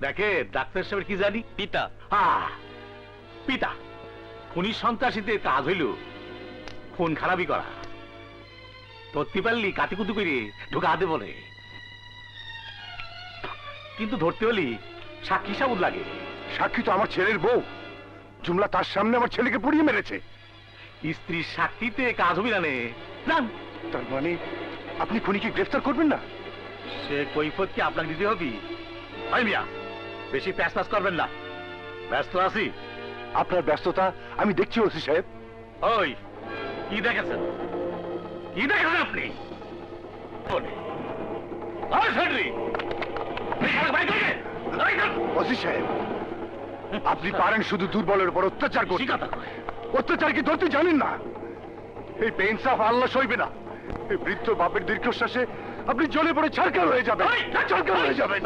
দেখে ডাক্তার সাহেবের কি জানি পিতা। পিতা খুনি সন্ত্রাসীতে কাজ হইল খুন খারাপই করা, ধরতে পারলি কাতিকুতু করে ঢুকা হাতে বলে, কিন্তু ধরতে হলি সাক্ষী সাবুত লাগে। সাক্ষী তো আমার ছেলের বউ, জুমলা তার সামনে আমার ছেলেকে পুড়িয়ে মেরেছে। স্ত্রীর সাক্ষীতে কাজ হবি না নে। জান, তার মানে আপনি খুনিকে গ্রেফতার করবেন না? সে কৈফত কি আপনাকে দিতে হবি? ওই মিয়া, বেশি প্যাস প্যাস করবেন না, ব্যস্ত আছি। আপনার ব্যস্ততা আমি দেখছি ওসি সাহেব। ওই কি দেখেছেন, কি দেখেছেন আপনি? ওসি সাহেব, আপনি পারেন শুধু দুর্বলের উপর অত্যাচার করতে। অত্যাচার কি ধরতে জানেন না? এই বেইনসাফ আল্লাহ সইবে না। এই বৃদ্ধ বাপের দীর্ঘশ্বাসে আপনি জ্বলে পড়ে ছারখার হয়ে যাবেন, ছারখার হয়ে যাবেন।